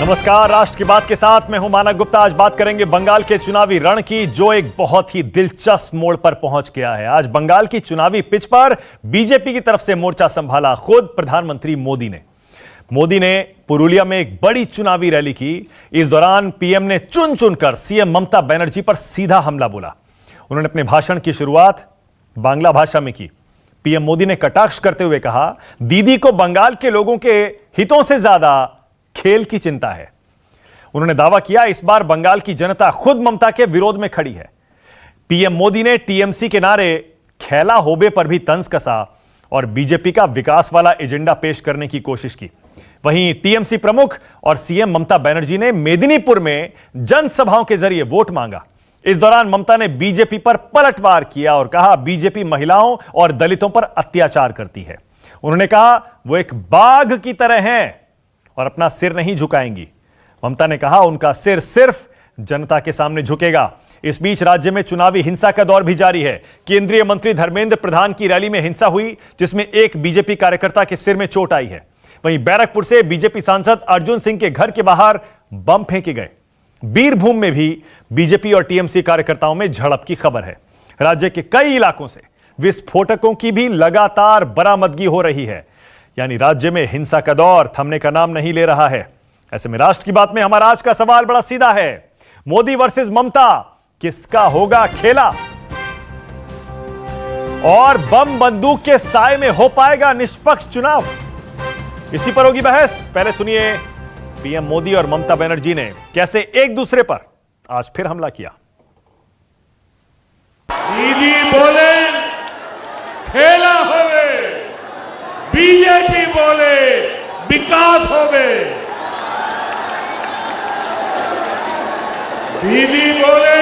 नमस्कार, राष्ट्र की बात के साथ मैं हूं मानक गुप्ता। आज बात करेंगे बंगाल के चुनावी रण की, जो एक बहुत ही दिलचस्प मोड़ पर पहुंच गया है। आज बंगाल की चुनावी पिच पर बीजेपी की तरफ से मोर्चा संभाला खुद प्रधानमंत्री मोदी ने पुरुलिया में एक बड़ी चुनावी रैली की। इस दौरान पीएम ने चुन चुनकर सीएम ममता बनर्जी पर सीधा हमला बोला। उन्होंने अपने भाषण की शुरुआत बांग्ला भाषा में की। पीएम मोदी ने कटाक्ष करते हुए कहा, दीदी को बंगाल के लोगों के हितों से ज्यादा खेल की चिंता है। उन्होंने दावा किया, इस बार बंगाल की जनता खुद ममता के विरोध में खड़ी है। पीएम मोदी ने टीएमसी के नारे खेला होबे पर भी तंज कसा और बीजेपी का विकास वाला एजेंडा पेश करने की कोशिश की। वहीं टीएमसी प्रमुख और सीएम ममता बनर्जी ने मेदिनीपुर में जनसभाओं के जरिए वोट मांगा। इस दौरान ममता ने बीजेपी पर पलटवार किया और कहा, बीजेपी महिलाओं और दलितों पर अत्याचार करती है। उन्होंने कहा, वो एक बाघ की तरह हैं और अपना सिर नहीं झुकाएंगी। ममता ने कहा, उनका सिर सिर्फ जनता के सामने झुकेगा। इस बीच राज्य में चुनावी हिंसा का दौर भी जारी है। केंद्रीय मंत्री धर्मेंद्र प्रधान की रैली में हिंसा हुई, जिसमें एक बीजेपी कार्यकर्ता के सिर में चोट आई है। वहीं बैरकपुर से बीजेपी सांसद अर्जुन सिंह के घर के बाहर बम फेंके गए। बीरभूम में भी बीजेपी और टीएमसी कार्यकर्ताओं में झड़प की खबर है। राज्य के कई इलाकों से विस्फोटकों की भी लगातार बरामदगी हो रही है। यानी राज्य में हिंसा का दौर थमने का नाम नहीं ले रहा है। ऐसे में राष्ट्र की बात में हमारा आज का सवाल बड़ा सीधा है, मोदी वर्सेस ममता, किसका होगा खेला? और बम बंदूक के साए में हो पाएगा निष्पक्ष चुनाव? इसी पर होगी बहस। पहले सुनिए पीएम मोदी और ममता बनर्जी ने कैसे एक दूसरे पर आज फिर हमला किया। दीदी बोले खेला होवे, बीजेपी बोले विकास होवे। दीदी बोले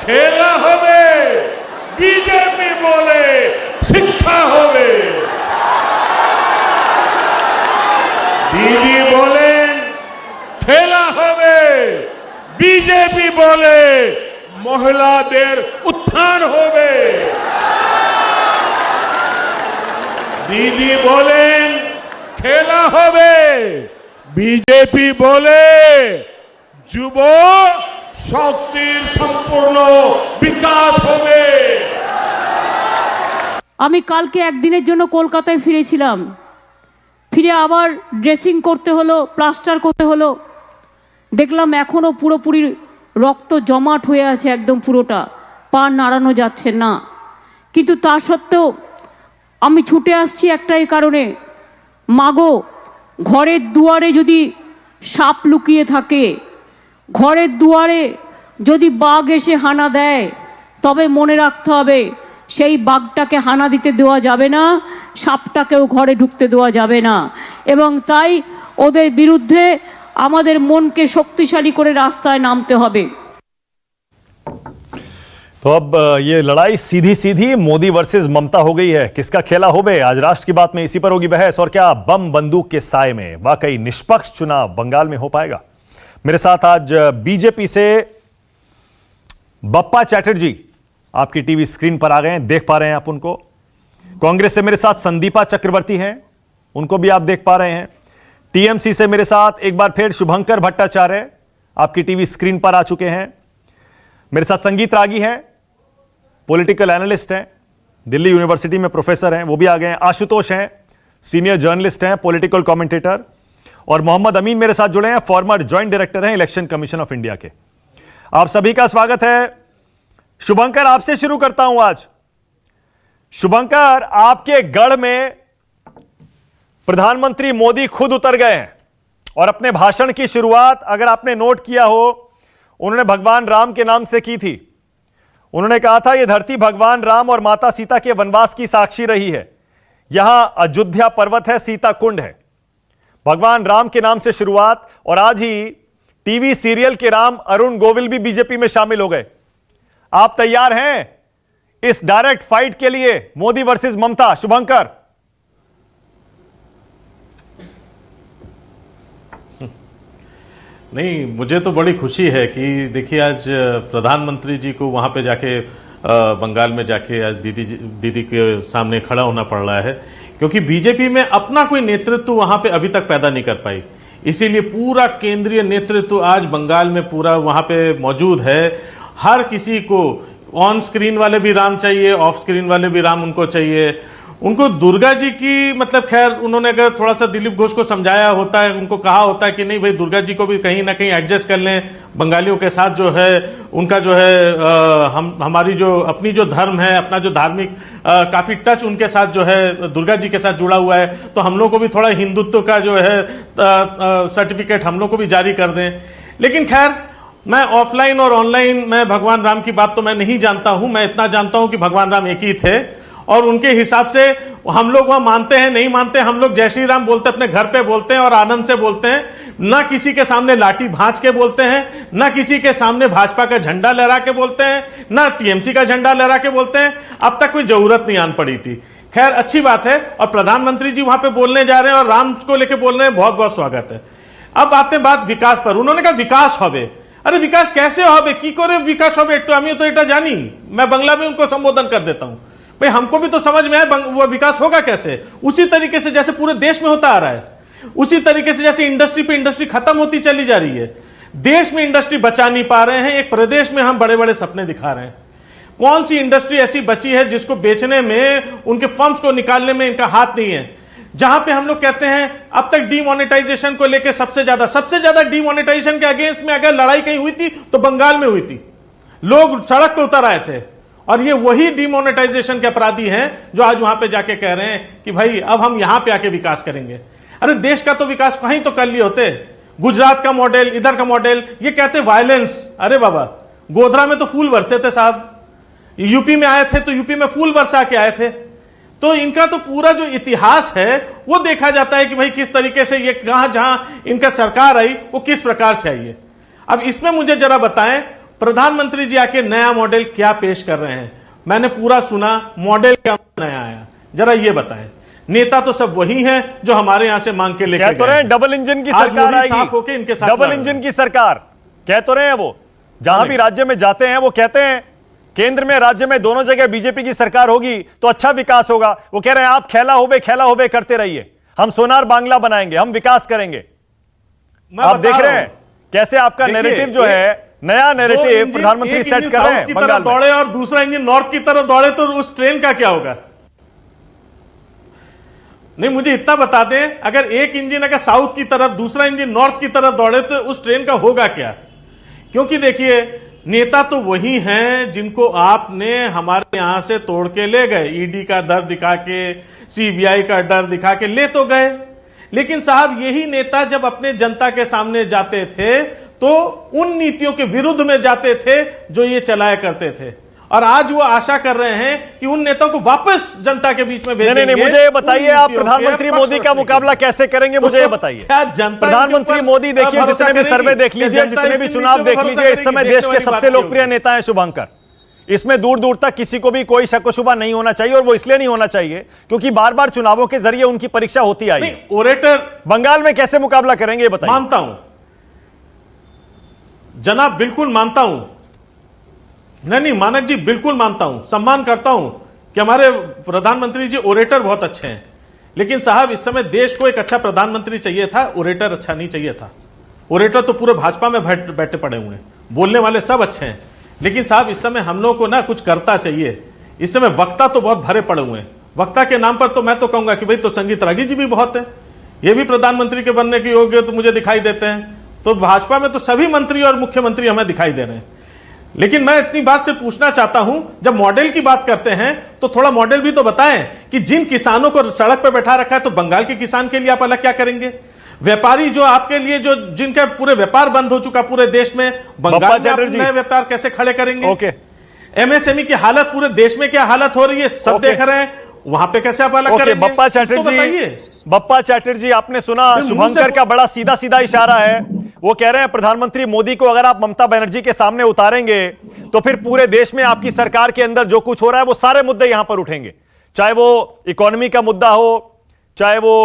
खेला होवे, बीजेपी बोले शिक्षा होवे। दीदी बोले खेला होवे, बीजेपी बोले महिलादेर उत्थान होवे। दीदी बोले खेला होवे, बीजेपी बोले যুব শক্তির সম্পূর্ণ বিকাশ হবে। আমি কালকে একদিনের জন্য কলকাতায় ফিরেছিলাম। ফিরে আবার ড্রেসিং করতে হলো, প্লাস্টার করতে হলো। দেখলাম এখনো পুরোপুরি রক্ত জমাট হয়ে আছে, একদম পুরোটা পা নাড়ানো যাচ্ছে না। কিন্তু তা সত্ত্বেও আমি ছুটে আসছি একটাই কারণে, মাগো ঘরের দুয়ারে যদি সাপ লুকিয়ে থাকে, ঘরের দুয়ারে যদি বাঘ এসে হানা দেয়, তবে মনে রাখতে হবে সেই বাঘটাকে হানা দিতে দেওয়া যাবে না, সাপটাকেও ঘরে ঢুকতে দেওয়া যাবে না। এবং তাই ওদের বিরুদ্ধে আমাদের মনকে শক্তিশালী করে রাস্তায় नामते হবে। तो अब ये लड़ाई सीधी सीधी मोदी वर्सेस ममता हो गई है। किसका खेला होबे? आज राष्ट्र की बात में इसी पर होगी बहस। और क्या बम बंदूक के साए में वाकई निष्पक्ष चुनाव बंगाल में हो पाएगा? मेरे साथ आज बीजेपी से बप्पा चैटर्जी आपकी टीवी स्क्रीन पर आ गए हैं, देख पा रहे हैं आप उनको। कांग्रेस से मेरे साथ संदीपा चक्रवर्ती हैं, उनको भी आप देख पा रहे हैं। टीएमसी से मेरे साथ एक बार फिर शुभंकर भट्टाचार्य आपकी टीवी स्क्रीन पर आ चुके हैं। मेरे साथ संगीत रागी हैं, पॉलिटिकल एनालिस्ट हैं, दिल्ली यूनिवर्सिटी में प्रोफेसर हैं, वो भी आ गए हैं। आशुतोष हैं, सीनियर जर्नलिस्ट हैं, पॉलिटिकल कमेंटेटर। और मोहम्मद अमीन मेरे साथ जुड़े हैं, फॉर्मर ज्वाइंट डायरेक्टर हैं इलेक्शन कमीशन ऑफ इंडिया के। आप सभी का स्वागत है। शुभंकर, आपसे शुरू करता हूं आज। शुभंकर, आपके गढ़ में प्रधानमंत्री मोदी खुद उतर गए हैं और अपने भाषण की शुरुआत, अगर आपने नोट किया हो, उन्होंने भगवान राम के नाम से की थी। उन्होंने कहा था, यह धरती भगवान राम और माता सीता के वनवास की साक्षी रही है। यहां अयोध्या पर्वत है, सीता कुंड है। भगवान राम के नाम से शुरुआत, और आज ही टीवी सीरियल के राम अरुण गोविल भी बीजेपी में शामिल हो गए। आप तैयार हैं इस डायरेक्ट फाइट के लिए, मोदी वर्सेस ममता? शुभंकर। नहीं, मुझे तो बड़ी खुशी है कि देखिए आज प्रधानमंत्री जी को वहां पे जाके बंगाल में जाके आज दीदी के सामने खड़ा होना पड़ रहा है, क्योंकि बीजेपी में अपना कोई नेतृत्व वहां पे अभी तक पैदा नहीं कर पाई। इसीलिए पूरा केंद्रीय नेतृत्व आज बंगाल में पूरा वहां पे मौजूद है। हर किसी को ऑन स्क्रीन वाले भी राम चाहिए, ऑफ स्क्रीन वाले भी राम उनको चाहिए। उनको दुर्गा जी की मतलब खैर उन्होंने अगर थोड़ा सा दिलीप घोष को समझाया होता है, उनको कहा होता है कि नहीं भाई दुर्गा जी को भी कहीं ना कहीं एडजस्ट कर लें, बंगालियों के साथ जो है उनका जो है हमारी जो अपनी जो धर्म है, अपना जो धार्मिक काफी टच उनके साथ जो है दुर्गा जी के साथ जुड़ा हुआ है, तो हम लोग को भी थोड़ा हिंदुत्व का जो है सर्टिफिकेट हम लोग को भी जारी कर दें। लेकिन खैर मैं ऑफलाइन और ऑनलाइन मैं भगवान राम की बात तो मैं नहीं जानता हूं। मैं इतना जानता हूं कि भगवान राम एक ही थे और उनके हिसाब से हम लोग वहां मानते हैं नहीं मानते, हम लोग जय श्री राम बोलते अपने घर पे बोलते हैं और आनंद से बोलते हैं। ना किसी के सामने लाठी भांज के बोलते हैं, ना किसी के सामने भाजपा का झंडा लहरा के बोलते हैं, ना टीएमसी का झंडा लहरा के बोलते हैं। अब तक कोई जरूरत नहीं आन पड़ी थी। खैर अच्छी बात है और प्रधानमंत्री जी वहां पे बोलने जा रहे हैं और राम को लेकर बोल रहे हैं, बहुत बहुत स्वागत है। अब आते हैं बात विकास पर। उन्होंने कहा विकास होबे। अरे विकास कैसे होबे, की करे विकास होबे, एकटू आमी तो एटा जानी। मैं बंगला में उनको संबोधन कर देता हूं, भाई हमको भी तो समझ में आए वो विकास होगा कैसे। उसी तरीके से जैसे पूरे देश में होता आ रहा है, उसी तरीके से जैसे इंडस्ट्री पे इंडस्ट्री खत्म होती चली जा रही है, देश में इंडस्ट्री बचा नहीं पा रहे हैं। एक प्रदेश में हम बड़े बड़े सपने दिखा रहे हैं। कौन सी इंडस्ट्री ऐसी बची है जिसको बेचने में, उनके फर्म्स को निकालने में इनका हाथ नहीं है। जहां पे हम लोग कहते हैं अब तक डीमोनेटाइजेशन को लेकर सबसे ज्यादा डीमोनेटाइजेशन के अगेंस्ट में अगर लड़ाई कहीं हुई थी तो बंगाल में हुई थी। लोग सड़क पर उतर आए थे और ये वही डीमोनेटाइजेशन के अपराधी हैं जो आज वहां पे जाके कह रहे हैं कि भाई अब हम यहां पे आके विकास करेंगे। अरे देश का तो विकास कहीं तो कर लिए होते। गुजरात का मॉडल, इधर का मॉडल, ये कहते वायलेंस। अरे बाबा गोधरा में तो फूल बरसे थे साहब, यूपी में आए थे तो यूपी में फूल बरसा के आए थे। तो इनका तो पूरा जो इतिहास है वो देखा जाता है कि भाई किस तरीके से ये कहां जहां इनका सरकार आई वो किस प्रकार से आई है। अब इसमें मुझे जरा बताएं प्रधानमंत्री जी आके नया मॉडल क्या पेश कर रहे हैं। मैंने पूरा सुना, मॉडल क्या नया आया, जरा ये बताएं। नेता तो सब वही हैं जो हमारे यहां से मांग के लेके तो रहे डबल इंजन की सरकार आएगी, साफ होके इनके साथ डबल इंजन की सरकार कह तो रहे हैं। वो जहां भी राज्य में जाते हैं वो कहते हैं केंद्र में राज्य में दोनों जगह बीजेपी की सरकार होगी तो अच्छा विकास होगा। वो कह रहे हैं आप खेला होबे करते रहिए, हम सोनार बांग्ला बनाएंगे, हम विकास करेंगे। आप देख रहे हैं कैसे आपका नैरेटिव जो है, नया नैरेटिव प्रधानमंत्री सेट कर रहे हैं। बंगाल दौड़े और दूसरा इंजन नॉर्थ की तरफ दौड़े तो उस ट्रेन का क्या होगा। नहीं मुझे इतना बता दें, अगर एक इंजन अगर साउथ की तरफ दूसरा इंजन नॉर्थ की तरफ दौड़े तो उस ट्रेन का होगा क्या। क्योंकि देखिए नेता तो वही हैं जिनको आपने हमारे यहां से तोड़ के ले गए। ईडी का डर दिखा के, सीबीआई का डर दिखा के ले तो गए, लेकिन साहब यही नेता जब अपने जनता के सामने जाते थे तो उन नीतियों के विरुद्ध में जाते थे जो ये चलाया करते थे। और आज वो आशा कर रहे हैं कि उन नेताओं को वापस जनता के बीच में भेजेंगे। नहीं, मुझे ये बताइए आप प्रधानमंत्री मोदी का मुकाबला कैसे करेंगे, मुझे ये बताइए। क्या जनता प्रधानमंत्री मोदी देखिए, जितने भी सर्वे देख लीजिए, जितने भी चुनाव देख लीजिए, इस समय देश के सबसे लोकप्रिय नेता हैं शुभंकर। इसमें दूर दूर तक किसी को भी कोई शक व शुबा नहीं होना चाहिए, और वो इसलिए नहीं होना चाहिए क्योंकि बार बार चुनावों के जरिए उनकी परीक्षा होती आई है। ओरेटर बंगाल में कैसे मुकाबला करेंगे ये बताइए। मानता हूं जनाब, बिल्कुल मानता हूं। नहीं मानक जी, बिल्कुल मानता हूं, सम्मान करता हूं कि हमारे प्रधानमंत्री जी ओरेटर बहुत अच्छे हैं। लेकिन साहब इस समय देश को एक अच्छा प्रधानमंत्री चाहिए था, ओरेटर अच्छा नहीं चाहिए था। ओरेटर तो पूरे भाजपा में बैठे पड़े हुए हैं, बोलने वाले सब अच्छे हैं, लेकिन साहब इस समय हम लोग को ना कुछ करता चाहिए। इस समय वक्ता तो बहुत भरे पड़े हुए हैं। वक्ता के नाम पर तो मैं तो कहूंगा कि भाई तो संगीत रागी जी भी बहुत है, ये भी प्रधानमंत्री के बनने के योग्य तो मुझे दिखाई देते हैं। तो भाजपा में तो सभी मंत्री और मुख्यमंत्री हमें दिखाई दे रहे हैं। लेकिन मैं इतनी बात से पूछना चाहता हूं, जब मॉडल की बात करते हैं तो थोड़ा मॉडल भी तो बताएं कि जिन किसानों को सड़क पर बैठा रखा है तो बंगाल के किसान के लिए आप अलग क्या करेंगे। व्यापारी जो आपके लिए जो जिनका पूरे व्यापार बंद हो चुका पूरे देश में, बंगाल में नए व्यापार कैसे खड़े करेंगे। ओके, एमएसएमई की हालत पूरे देश में क्या हालत हो रही है सब देख रहे हैं, वहां पे कैसे आप अलग करेंगे। बप्पा चैटर्जी आपने सुना शुभंकर का बड़ा सीधा सीधा इशारा है। वो कह रहे हैं प्रधानमंत्री मोदी को अगर आप ममता बनर्जी के सामने उतारेंगे तो फिर पूरे देश में आपकी सरकार के अंदर जो कुछ हो रहा है वो सारे मुद्दे यहां पर उठेंगे, चाहे वो इकोनॉमी का मुद्दा हो, चाहे वो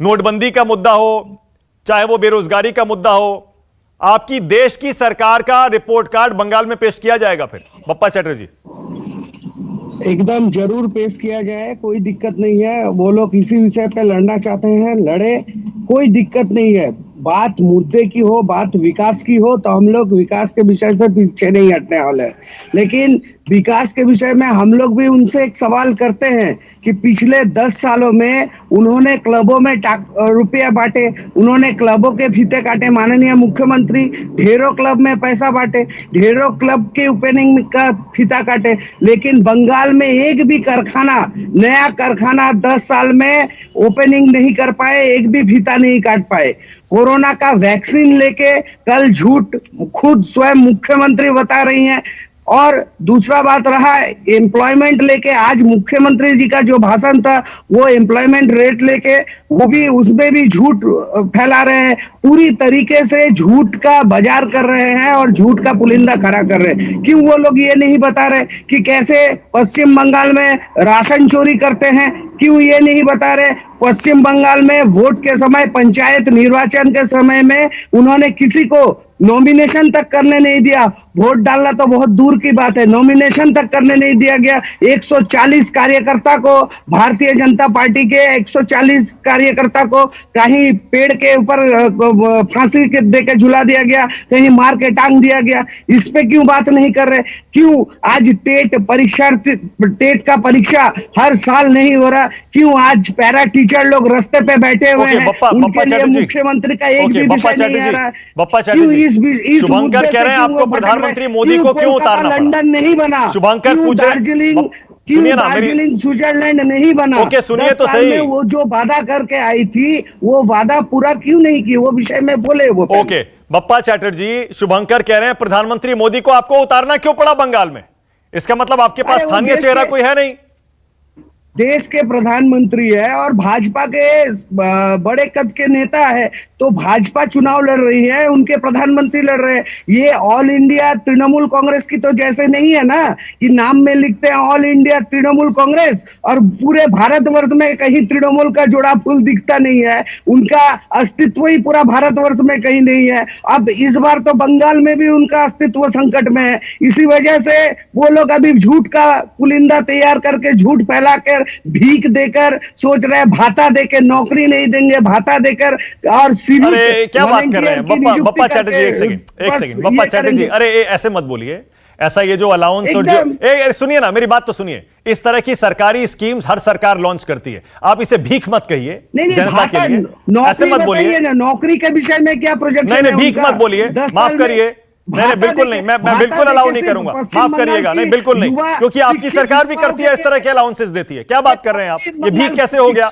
नोटबंदी का मुद्दा हो, चाहे वो बेरोजगारी का मुद्दा हो। आपकी देश की सरकार का रिपोर्ट कार्ड बंगाल में पेश किया जाएगा फिर बप्पा चैटर्जी। एकदम जरूर पेश किया जाए, कोई दिक्कत नहीं है। वो लोग किसी विषय पे लड़ना चाहते हैं लड़े, कोई दिक्कत नहीं है। बात मुद्दे की हो, बात विकास की हो, तो हम लोग विकास के विषय से पीछे नहीं हटने वाले। लेकिन विकास के विषय में हम लोग भी उनसे एक सवाल करते हैं कि पिछले 10 सालों में उन्होंने क्लबों में रुपया बांटे, उन्होंने क्लबों के फीते काटे। माननीय मुख्यमंत्री ढेरों क्लब में पैसा बांटे, ढेरों क्लब के ओपनिंग का फीता काटे, लेकिन बंगाल में एक भी कारखाना, नया कारखाना 10 साल में ओपनिंग नहीं कर पाए, एक भी फीता नहीं काट पाए। कोरोना का वैक्सीन लेके कल झूठ खुद स्वयं मुख्यमंत्री बता रही हैं। और दूसरा बात रहा एम्प्लॉयमेंट लेके, आज मुख्यमंत्री जी का जो भाषण था वो एम्प्लॉयमेंट रेट लेके, वो भी उसमें भी झूठ फैला रहे हैं। पूरी तरीके से झूठ का बाजार कर रहे हैं और झूठ का पुलिंदा खड़ा कर रहे हैं। क्यों वो लोग ये नहीं बता रहे कि कैसे पश्चिम बंगाल में राशन चोरी करते हैं? क्यों ये नहीं बता रहे पश्चिम बंगाल में वोट के समय, पंचायत निर्वाचन के समय में उन्होंने किसी को नॉमिनेशन तक करने नहीं दिया? वोट डालना तो बहुत दूर की बात है, नॉमिनेशन तक करने नहीं दिया गया। 140 कार्यकर्ता को, भारतीय जनता पार्टी के 140 कार्यकर्ता को कहीं पेड़ के ऊपर फांसी दे के झुला दिया गया, कहीं मार के टांग दिया गया। इस पे क्यों बात नहीं कर रहे? क्यों आज टेट का परीक्षा हर साल नहीं हो रहा? क्यों आज पैरा टीचर लोग रास्ते पे बैठे हुए हैं? उनके लिए मुख्यमंत्री का एक भी विषय नहीं आ रहा है। शुभंकर कह रहे हैं आपको प्रधानमंत्री मोदी को क्यों उतारना पड़ा? लंदन नहीं बना, शुभंकर पूछ रहे, सुनिए ना, दार्जिलिंग स्विट्जरलैंड नहीं बना। ओके, सुनिए तो सही। वो जो वादा करके आई थी वो वादा पूरा क्यों नहीं की? वो विषय में बोले वो। ओके बप्पा चैटर्जी, शुभंकर कह रहे हैं प्रधानमंत्री मोदी को आपको उतारना क्यों पड़ा बंगाल में? इसका मतलब आपके पास स्थानीय चेहरा कोई है नहीं? देश के प्रधानमंत्री है और भाजपा के बड़े कद के नेता है, तो भाजपा चुनाव लड़ रही है, उनके प्रधानमंत्री लड़ रहे हैं। ये ऑल इंडिया तृणमूल कांग्रेस की तो जैसे नहीं है ना कि नाम में लिखते हैं ऑल इंडिया तृणमूल कांग्रेस और पूरे भारतवर्ष में कहीं तृणमूल का जोड़ा फूल दिखता नहीं है। उनका अस्तित्व ही पूरा भारतवर्ष में कहीं नहीं है। अब इस बार तो बंगाल में भी उनका अस्तित्व संकट में है। इसी वजह से वो लोग अभी झूठ का पुलिंदा तैयार करके, झूठ फैला कर, भीख देकर सोच रहे हैं भाता देकर नौकरी नहीं देंगे, भाता देकर और अरे क्या बात कर रहे हैं बप्पा चैटर्जी? एक सेकंड बप्पा चैटर्जी, अरे ऐसे मत बोलिए। ऐसा ये जो अलाउंस और जो सुनिए ना, मेरी बात तो सुनिए। इस तरह की सरकारी स्कीम्स हर सरकार लॉन्च करती है, आप इसे भीख मत कहिए जनता के लिए, ऐसे मत बोलिए। नौकरी के विषय में क्या प्रोजेक्शन है? नहीं भीख मत बोलिए, माफ करिए। नहीं बिल्कुल नहीं, मैं बिल्कुल अलाउ नहीं करूंगा, माफ करिएगा। नहीं बिल्कुल नहीं, क्योंकि आपकी सरकार भी करती है, इस तरह के अलाउंसेस देती है। क्या बात कर रहे हैं आप? ये भीख कैसे हो गया?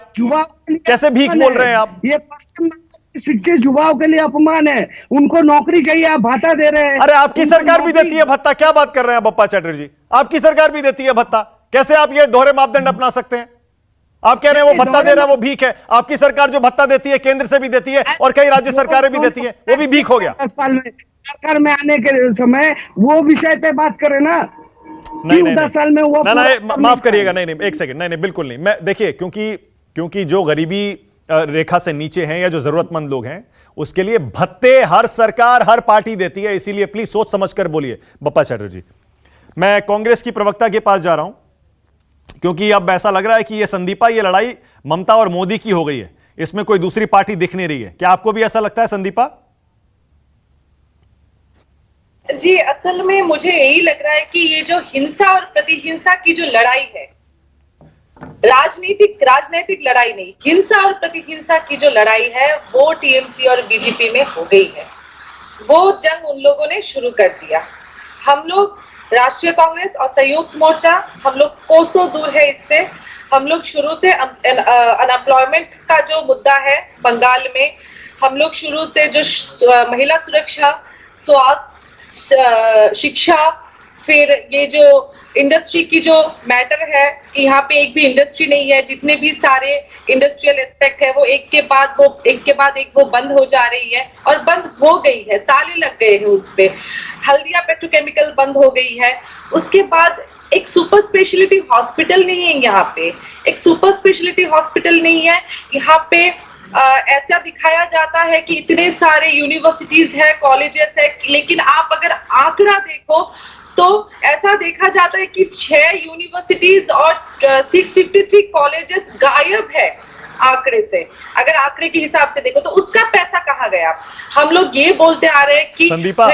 कैसे भीख बोल रहे हैं आप? ये पश्चिम शिक्षित युवाओं के लिए अपमान है। उनको नौकरी चाहिए, आप भाता दे रहे हैं। अरे आपकी सरकार भी देती है भत्ता, क्या बात कर रहे हैं बप्पा चैटर्जी? आपकी सरकार भी देती है भत्ता, कैसे आप ये दोहरे मापदंड अपना सकते हैं? आप कह रहे हैं वो भत्ता दे रहा है वो भीख है। आपकी सरकार जो भत्ता देती है केंद्र से भी देती है और कई राज्य सरकारें भी देती है, वो भी भीख हो गया। 10 साल में सरकार में आने के समय वो विषय पे बात करें ना। नहीं 10 साल में वो माफ करिएगा। नहीं एक सेकंड, नहीं बिल्कुल नहीं। मैं देखिए, क्योंकि जो गरीबी रेखा से नीचे हैं या जो जरूरतमंद लोग हैं, उसके लिए भत्ते हर सरकार हर पार्टी देती है। इसीलिए प्लीज सोच समझकर बोलिए बप्पा चैटर्जी। मैं कांग्रेस की प्रवक्ता के पास जा रहा हूं, क्योंकि अब ऐसा लग रहा है कि ये संदीपा, ये लड़ाई ममता और मोदी की हो गई है, इसमें कोई दूसरी पार्टी दिख नहीं रही है। क्या आपको भी ऐसा लगता है संदीपा? जी, असल में मुझे यही लग रहा है कि ये जो हिंसा और प्रतिहिंसा की जो लड़ाई है, राजनीतिक लड़ाई नहीं, हिंसा और प्रतिहिंसा की जो लड़ाई है वो टीएमसी और बीजेपी में हो गई है। वो जंग उन लोगों ने शुरू कर दिया। हम लोग राष्ट्रीय कांग्रेस और संयुक्त मोर्चा, हम लोग कोसों दूर है इससे। हम लोग शुरू से अनएम्प्लॉयमेंट का जो मुद्दा है बंगाल में, हम लोग शुरू से जो महिला सुरक्षा, स्वास्थ्य, शिक्षा, फिर ये जो इंडस्ट्री की जो मैटर है कि यहाँ पे एक भी इंडस्ट्री नहीं है, जितने भी सारे इंडस्ट्रियल एस्पेक्ट है वो एक के बाद एक वो बंद हो जा रही है और बंद हो गई है, ताले लग गए हैं उस पे। हल्दिया पेट्रोकेमिकल बंद हो गई है। उसके बाद एक सुपर स्पेशलिटी हॉस्पिटल नहीं है यहाँ पे, एक सुपर स्पेशलिटी हॉस्पिटल नहीं है यहाँ पे। ऐसा दिखाया जाता है कि इतने सारे यूनिवर्सिटीज है, कॉलेजेस है, लेकिन आप अगर आंकड़ा देखो तो ऐसा देखा जाता है कि 6 यूनिवर्सिटीज और 653 कॉलेजेस गायब है। आंकड़े से, अगर आंकड़े के हिसाब से देखो तो उसका पैसा कहाँ गया? हम लोग ये बोलते आ रहे हैं कि संदीपा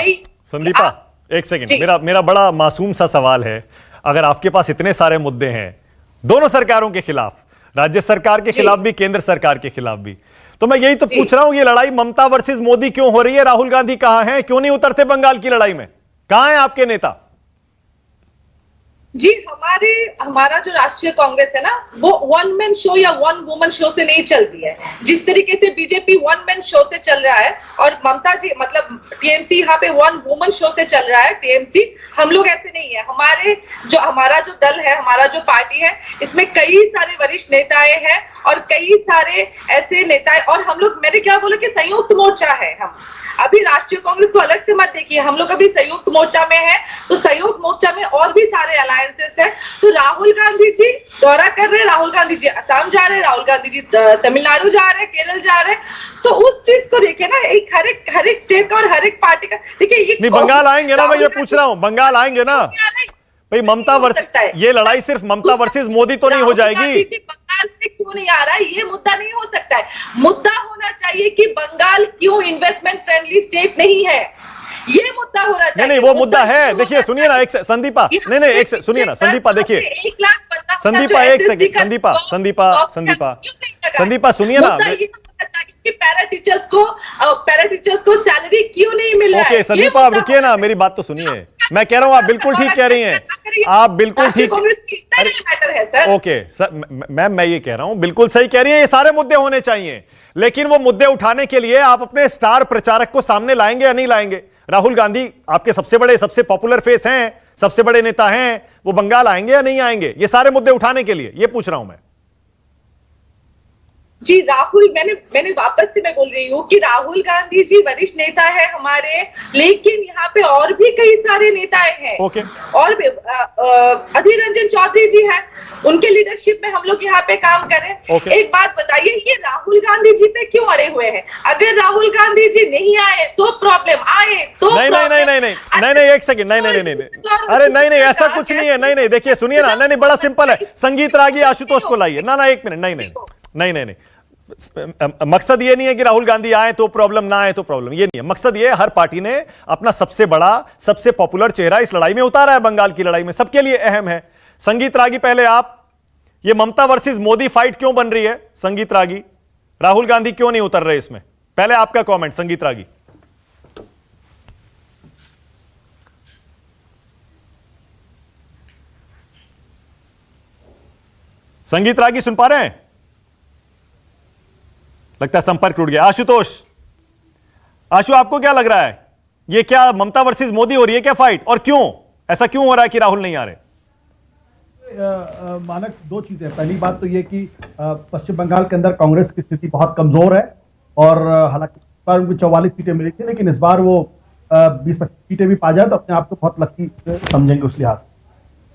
एक सेकंड, मेरा बड़ा मासूम सा सवाल है। अगर आपके पास इतने सारे मुद्दे हैं दोनों सरकारों के खिलाफ, राज्य सरकार के खिलाफ भी, केंद्र सरकार के खिलाफ भी, तो मैं यही तो पूछ रहा हूं, ये लड़ाई ममता वर्सेस मोदी क्यों हो रही है? राहुल गांधी कहां हैं? क्यों नहीं उतरते बंगाल की लड़ाई में? कहां हैं आपके नेता? जी, हमारा जो राष्ट्रीय कांग्रेस है ना, वो वन मैन शो या वन वुमन शो से नहीं चलती है। जिस तरीके से बीजेपी वन मैन शो से चल रहा है और ममता जी मतलब टीएमसी यहाँ पे वन वुमन शो से चल रहा है, टीएमसी, हम लोग ऐसे नहीं है। हमारा जो दल है, हमारा जो पार्टी है, इसमें कई सारे वरिष्ठ नेताएं हैं और कई सारे ऐसे नेताएं, और हम लोग, मैंने क्या बोला कि संयुक्त मोर्चा है। हम अभी राष्ट्रीय कांग्रेस को अलग से मत देखिए, हम लोग अभी संयुक्त मोर्चा में है, तो संयुक्त मोर्चा में और भी सारे अलायंसेस है। तो राहुल गांधी जी दौरा कर रहे हैं, राहुल गांधी जी असम जा रहे हैं, राहुल गांधी जी तमिलनाडु जा रहे हैं, केरल जा रहे हैं, तो उस चीज को देखिए ना, एक हर एक स्टेट का और हर एक पार्टी का देखिए। ये बंगाल आएंगे ना, मैं ये पूछ रहा हूं, बंगाल आएंगे ना भाई? ममता वर्सेस, ये लड़ाई सिर्फ ममता वर्सेस मोदी तो नहीं हो जाएगी? बंगाल में क्यों नहीं आ रहा है, ये मुद्दा नहीं हो सकता है। मुद्दा होना चाहिए कि बंगाल क्यों इन्वेस्टमेंट फ्रेंडली स्टेट नहीं है, ये मुद्दा होना चाहिए। नहीं, वो मुद्दा है। देखिए सुनिए ना, एक संदीपा, नहीं एक सुनिए ना संदीपा, देखिए संदीपा, एक सेकंड, संदीपा सुनिए ना, कि पैरा टीचर्स को सैलरी क्यों नहीं मिल रहा है? ओके संदीपा, आप रुकिए ना, मेरी बात तो सुनिए। मैं कह रहा हूं आप बिल्कुल ठीक कह रही हैं, आप बिल्कुल ठीक, मैटर है सर। ओके मैम, मैं ये कह रहा हूं बिल्कुल सही कह रही है, ये सारे मुद्दे होने चाहिए, लेकिन वो मुद्दे उठाने के लिए आप अपने स्टार प्रचारक को सामने लाएंगे या नहीं लाएंगे? राहुल गांधी आपके सबसे बड़े, सबसे पॉपुलर फेस हैं, सबसे बड़े नेता हैं, वो बंगाल आएंगे या नहीं आएंगे ये सारे मुद्दे उठाने के लिए? ये पूछ रहा हूं मैं। जी राहुल, मैंने वापस से मैं बोल रही हूँ कि राहुल गांधी जी वरिष्ठ नेता है हमारे, लेकिन यहाँ पे और भी कई सारे नेताएं हैं। ओके। और भी अधीर रंजन चौधरी जी हैं, उनके लीडरशिप में हम लोग यहाँ पे काम करें। ओके। एक बात बताइए, ये राहुल गांधी जी पे क्यों अड़े हुए हैं? अगर राहुल गांधी जी नहीं आए तो प्रॉब्लम, आए तो नहीं, एक सेकंड, नहीं, अरे नहीं, ऐसा कुछ नहीं है। नहीं, देखिए सुनिए ना, नहीं, बड़ा सिंपल है। संगीत रागी आशुतोष को लाइए ना, एक मिनट, नहीं, मकसद ये नहीं है कि राहुल गांधी आए तो प्रॉब्लम, ना आए तो प्रॉब्लम, ये नहीं है मकसद। ये हर पार्टी ने अपना सबसे बड़ा, सबसे पॉपुलर चेहरा इस लड़ाई में उतारा है, बंगाल की लड़ाई में, सबके लिए अहम है। संगीत रागी, पहले आप, ये ममता वर्सेस मोदी फाइट क्यों बन रही है? संगीत रागी, राहुल गांधी क्यों नहीं उतर रहे इसमें? पहले आपका कमेंट संगीत रागी। संगीत रागी सुन पा रहे हैं? लगता है संपर्क टूट गया। आशुतोष, आशु आपको क्या लग रहा है, ये क्या ममता वर्सेस मोदी हो रही है क्या फाइट, और क्यों ऐसा क्यों हो रहा है कि राहुल नहीं आ रहे? मानक, दो चीजें। पहली बात तो ये कि पश्चिम बंगाल के अंदर कांग्रेस की स्थिति बहुत कमजोर है, और हालांकि इस बार उनको 44 सीटें मिली थी, लेकिन इस बार वो 20-25 सीटें भी पा जाए तो अपने आप को बहुत लकी समझेंगे उस लिहाज से।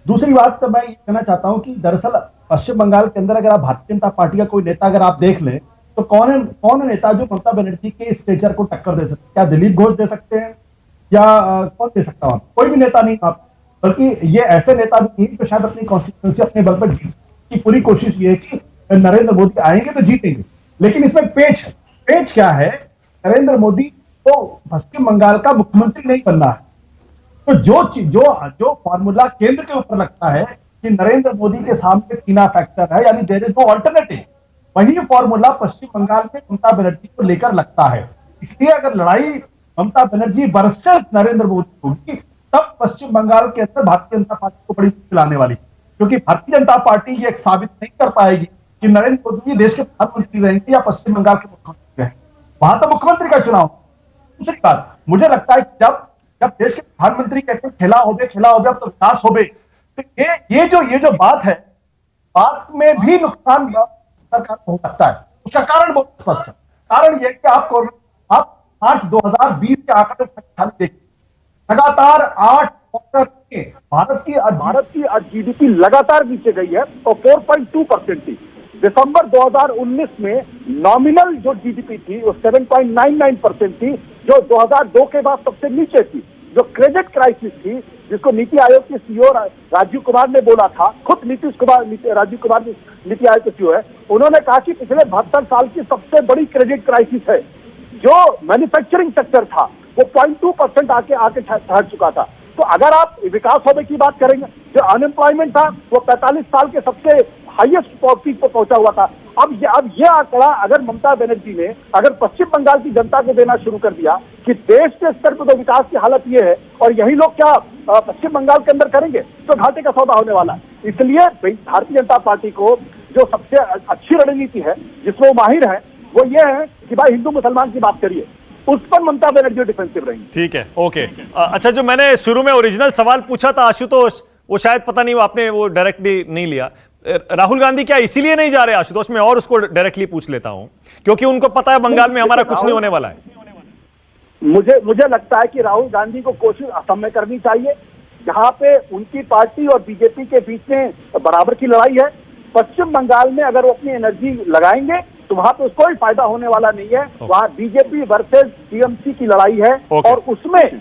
दूसरी बात तो मैं ये कहना चाहता हूं कि दरअसल पश्चिम बंगाल के अंदर अगर आप भारतीय जनता पार्टी का कोई नेता अगर आप देख लें तो कौन है नेता जो ममता बनर्जी के स्टेचर को टक्कर दे सकते? क्या दिलीप घोष दे सकते हैं, या कौन दे सकता है? कोई भी नेता नहीं आप, बल्कि ये ऐसे नेता भी नहीं जो शायद अपनी कॉन्स्टिट्यूंसी अपने बल पर जीत की पूरी कोशिश ये है कि नरेंद्र मोदी आएंगे तो जीतेंगे। लेकिन इसमें पेच है। पेच क्या है? नरेंद्र मोदी को पश्चिम बंगाल का मुख्यमंत्री नहीं बनना है, तो जो फॉर्मूला केंद्र के ऊपर लगता है कि नरेंद्र मोदी के सामने तीना फैक्टर है, यानी देयर इज नो अल्टरनेटिव, वही फॉर्मूला पश्चिम बंगाल में ममता बनर्जी को लेकर लगता है। इसलिए अगर लड़ाई ममता बनर्जी वर्सेस नरेंद्र मोदी होगी, तब पश्चिम बंगाल के अंदर भारतीय जनता पार्टी को बड़ी मुश्किल आने वाली, क्योंकि भारतीय जनता पार्टी ये साबित नहीं कर पाएगी कि नरेंद्र मोदी देश के प्रधानमंत्री रहेंगे या पश्चिम बंगाल के मुख्यमंत्री रहेंगे। वहां तो मुख्यमंत्री का चुनाव। दूसरी बात, मुझे लगता है कि जब देश के प्रधानमंत्री कहते हैं खेला हो गया तो विकास हो गए, तो ये जो बात है, बात में भी नुकसान सरकार को हो सकता है। उसका कारण बहुत स्पष्ट है। कारण यह कि आप मार्च 2020 के आंकड़े देखिए, लगातार 8 क्वार्टर में भारत की जीडीपी लगातार नीचे गई है और 4.2% थी। दिसंबर 2019 में नॉमिनल जो जीडीपी थी वो 7.99% थी, जो 2002 के बाद सबसे नीचे थी। जो क्रेडिट क्राइसिस थी, जिसको नीति आयोग के सीईओ राजीव कुमार ने बोला था, खुद राजीव कुमार नीति आयोग के सीईओ है, उन्होंने कहा कि पिछले 72 साल की सबसे बड़ी क्रेडिट क्राइसिस है। जो मैन्युफैक्चरिंग सेक्टर था वो 0.2% आके ठहर चुका था। तो अगर आप विकास होने की बात करेंगे, जो अनएम्प्लॉयमेंट था वो 45 साल के सबसे हाईएस्ट पीक पर पहुंचा हुआ था। अब ये आंकड़ा अगर ममता बनर्जी ने अगर पश्चिम बंगाल की जनता को देना शुरू कर दिया कि देश के स्तर पर तो विकास की हालत ये है और यही लोग क्या पश्चिम बंगाल के अंदर करेंगे, तो घाटे का सौदा होने वाला है। इसलिए भारतीय जनता पार्टी को जो सबसे अच्छी रणनीति है, जिसमें वो माहिर है, वो ये है कि भाई हिंदू मुसलमान की बात करिए, उस पर ममता बनर्जी डिफेंसिव रहेंगी। ठीक है, ओके। अच्छा, जो मैंने शुरू में ओरिजिनल सवाल पूछा था आशुतोष, वो शायद पता नहीं आपने वो डायरेक्टली नहीं लिया। राहुल गांधी क्या इसीलिए नहीं जा रहे आशुतोष? मैं और उसको डायरेक्टली पूछ लेता हूं, क्योंकि उनको पता है बंगाल में हमारा कुछ नहीं होने वाला है। मुझे लगता है कि राहुल गांधी को कोशिश असम में करनी चाहिए, जहां पे उनकी पार्टी और बीजेपी के बीच में बराबर की लड़ाई है। पश्चिम बंगाल में अगर वो अपनी एनर्जी लगाएंगे तो वहां पे कोई फायदा होने वाला नहीं है। वहां बीजेपी वर्सेस टीएमसी की लड़ाई है, और उसमें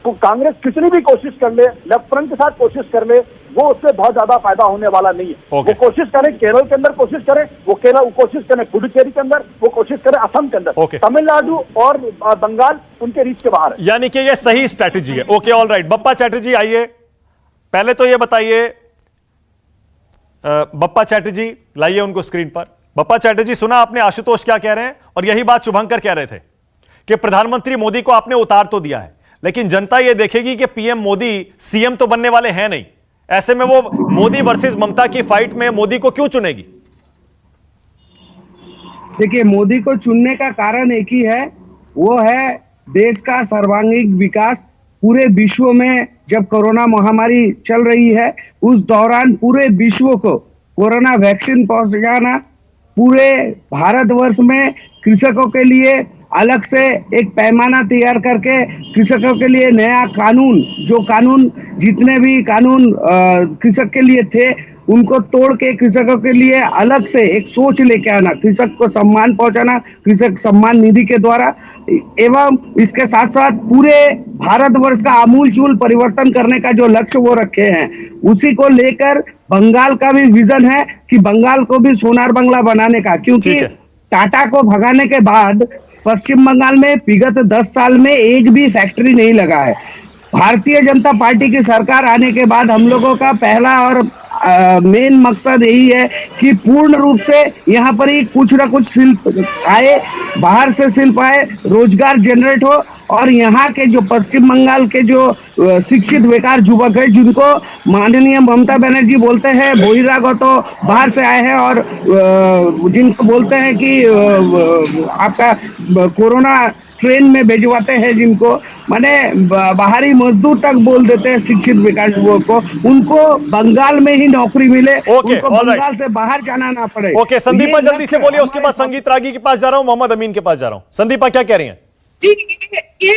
कांग्रेस कितनी भी कोशिश कर ले, लेफ्ट फ्रंट के साथ कोशिश कर ले, वो उससे बहुत ज्यादा फायदा होने वाला नहीं है। वो कोशिश करें केरल के अंदर, कोशिश करें वो कोशिश करें पुडुचेरी के अंदर, वो कोशिश करें असम के अंदर। तमिलनाडु और बंगाल उनके रीच के बाहर है। यानी कि ये सही स्ट्रैटेजी है। Okay, all right. Bappa Chatterjee आइए, पहले तो ये बताइए, बप्पा चैटर्जी लाइए उनको स्क्रीन पर। बप्पा चैटर्जी, सुना आपने आशुतोष क्या कह रहे हैं? और यही बात शुभंकर कह रहे थे कि प्रधानमंत्री मोदी को आपने उतार तो दिया है, लेकिन जनता यह देखेगी कि पीएम मोदी सीएम तो बनने वाले हैं नहीं। ऐसे में वो मोदी वर्सेस ममता की फाइट में मोदी को क्यों चुनेगी? देखिए, मोदी को चुनने का कारण एक ही है, वो है देश का सर्वांगीण विकास। पूरे विश्व में जब कोरोना महामारी चल रही है, उस दौरान पूरे विश्व को कोरोना वैक्सीन पहुंचाना, पूरे भारतवर्ष में कृषकों के लिए अलग से एक पैमाना तैयार करके कृषकों के लिए नया कानून, जो कानून जितने भी कानून कृषक के लिए थे उनको तोड़ के कृषकों के लिए अलग से एक सोच लेके आना, कृषक को सम्मान पहुंचाना कृषक सम्मान निधि के द्वारा, एवं इसके साथ साथ पूरे भारतवर्ष का आमूलचूल परिवर्तन करने का जो लक्ष्य वो रखे हैं, उसी को लेकर बंगाल का भी विजन है कि बंगाल को भी सोनार बंगला बनाने का। क्योंकि टाटा को भगाने के बाद पश्चिम बंगाल में विगत 10 साल में एक भी फैक्ट्री नहीं लगा है। भारतीय जनता पार्टी की सरकार आने के बाद हम लोगों का पहला और मेन मकसद यही है कि पूर्ण रूप से यहाँ पर ही कुछ ना कुछ शिल्प आए, बाहर से शिल्प आए, रोजगार जनरेट हो, और यहाँ के जो पश्चिम बंगाल के जो शिक्षित बेकार युवक है, जिनको माननीय ममता बनर्जी बोलते हैं बहिरागत तो बाहर से आए हैं, और जिनको बोलते हैं कि आपका कोरोना ट्रेन में भेजवाते हैं, जिनको माने बाहरी मजदूर तक बोल देते हैं शिक्षित बेकार युवक को, उनको बंगाल में ही नौकरी मिले, उनको बंगाल से बाहर जाना ना पड़े। ओके, संदीपा जल्दी से बोलिए, उसके बाद संगीत रागी के पास जा रहा हूं, मोहम्मद अमीन के पास जा रहा हूं। संदीपा क्या कह रही हैं? जी, ये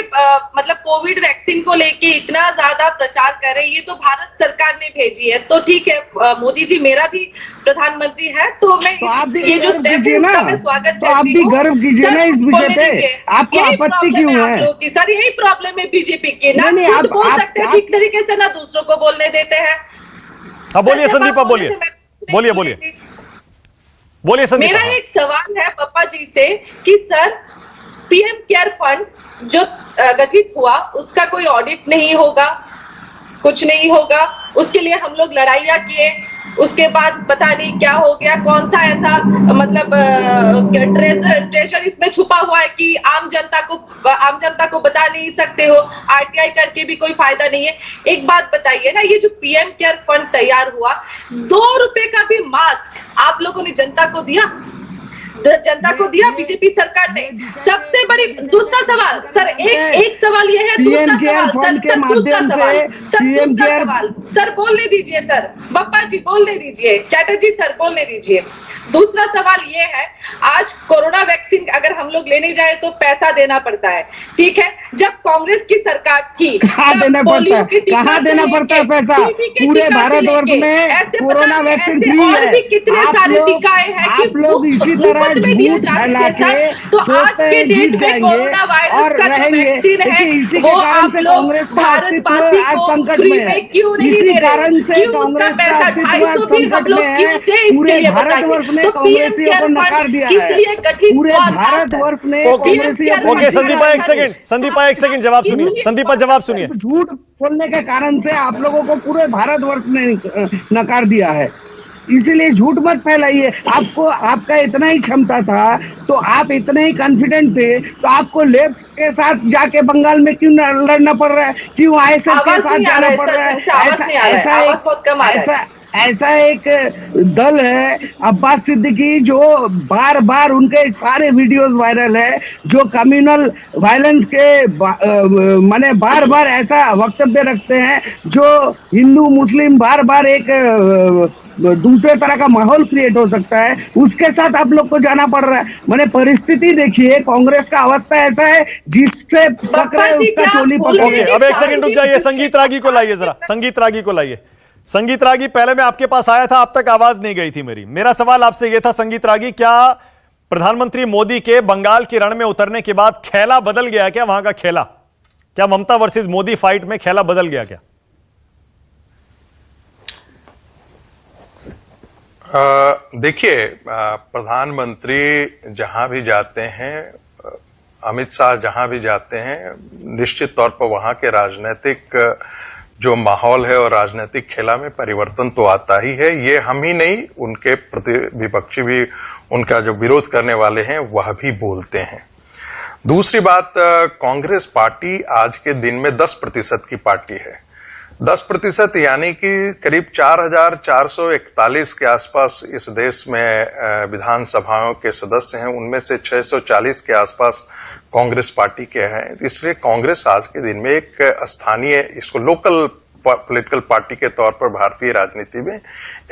मतलब कोविड वैक्सीन को लेके इतना ज्यादा प्रचार कर रहे हैं, ये तो भारत सरकार ने भेजी है, तो ठीक है, मोदी जी मेरा भी प्रधानमंत्री है, तो मैं ये जो स्टेप है उसका मैं स्वागत करती हूं। आप भी गर्व कीजिए ना इस विषय पे, आपको आपत्ति क्यों है? सर, यही प्रॉब्लम है बीजेपी के, ना खुद बोल सकते हैं ठीक तरीके से, ना दूसरों को बोलने देते हैं। बोलिए संदीपा, बोलिए बोलिए संदीपा। मेरा एक सवाल है पप्पा जी से कि सर, पीएम केयर फंड जो गठित हुआ उसका कोई ऑडिट नहीं होगा, कुछ नहीं होगा, उसके लिए हम लोग लड़ाइयां किए, उसके बाद पता नहीं क्या हो गया, कौन सा ऐसा मतलब ट्रेजर इसमें छुपा हुआ है कि आम जनता को बता नहीं सकते हो, आरटीआई करके भी कोई फायदा नहीं है। एक बात बताइए ना, ये जो पीएम केयर फंड तैयार हुआ, 2 रुपए का भी मास्क आप लोगों ने जनता को दिया? जनता को दिया बीजेपी सरकार ने? सबसे बड़ी दूसरा सवाल सर, एक सवाल ये है, दूसरा सवाल सर बोलने दीजिए, सर बप्पा जी बोलने दीजिए, चैटर्जी सर बोलने दीजिए। दूसरा सवाल ये है, आज कोरोना वैक्सीन अगर हम लोग लेने जाए तो पैसा देना पड़ता है, ठीक है? जब कांग्रेस की सरकार थी, कहाँ देना पड़ता है पैसा? पूरे भारतवर्ष में कोरोना वैक्सीन फ्री है। और भी कितने सारे टीकाएं हैं, आप लोग इसी तरह बाद में दिए जाने के साथ, तो आज के डेट में कोरोना वायरस का जो वैक्सीन है वो आप लोग भारतवासी को फ्री में क्यों नहीं दे रहे? क्यों उसका पैसा 250 भी हम लोग क्यों दे? इसके लिए बताइए। तो पीएम केयर फंड किस लिए गठित हुआ था? ओके संदीपा एक सेकंड जवाब सुनिए। संदीपा जवाब सुनिए। झूठ बोलने के कारण से आप लोगों को पूरे भारतवर्ष ने नकार दिया है, इसीलिए झूठ मत फैलाइए। आपको आपका इतना ही क्षमता था तो आप इतने ही कॉन्फिडेंट थे तो आपको लेफ्ट के साथ जाके बंगाल में क्यों लड़ना पड़ रहा है, क्यों आईएसएफ के साथ जाना पड़ रहा है? ऐसा एक दल है अब्बास सिद्दीकी जो बार बार उनके सारे वीडियोस वायरल है, जो कम्युनल वायलेंस के माने बार बार ऐसा वक्तव्य रखते हैं जो हिंदू मुस्लिम बार बार एक दूसरे तरह का माहौल क्रिएट हो सकता है, उसके साथ आप लोग को जाना पड़ रहा है। मैंने परिस्थिति देखिए, कांग्रेस का अवस्था ऐसा है जिससे उसका चोली पकड़े। अब एक सेकंड रुक जाइए, संगीत रागी को लाइए जरा, संगीत रागी को लाइए। संगीत रागी, पहले मैं आपके पास आया था, अब तक आवाज नहीं गई थी मेरी। मेरा सवाल आपसे यह था संगीत रागी, क्या प्रधानमंत्री मोदी के बंगाल के रण में उतरने के बाद खेला बदल गया क्या? वहां का खेला, क्या ममता वर्सेस मोदी फाइट में खेला बदल गया क्या? देखिए, प्रधानमंत्री जहां भी जाते हैं, अमित शाह जहां भी जाते हैं, निश्चित तौर पर वहां के राजनीतिक जो माहौल है और राजनीतिक खेला में परिवर्तन तो आता ही है। ये हम ही नहीं, उनके विपक्षी भी, उनका जो विरोध करने वाले हैं वह भी बोलते हैं। दूसरी बात, कांग्रेस पार्टी आज के दिन में 10% की पार्टी है। 10% यानी कि करीब 4,441 के आसपास इस देश में विधानसभाओं के सदस्य हैं, उनमें से 640 के आसपास कांग्रेस पार्टी के हैं। इसलिए कांग्रेस आज के दिन में एक स्थानीय, इसको लोकल पॉलिटिकल पार्टी के तौर पर भारतीय राजनीति में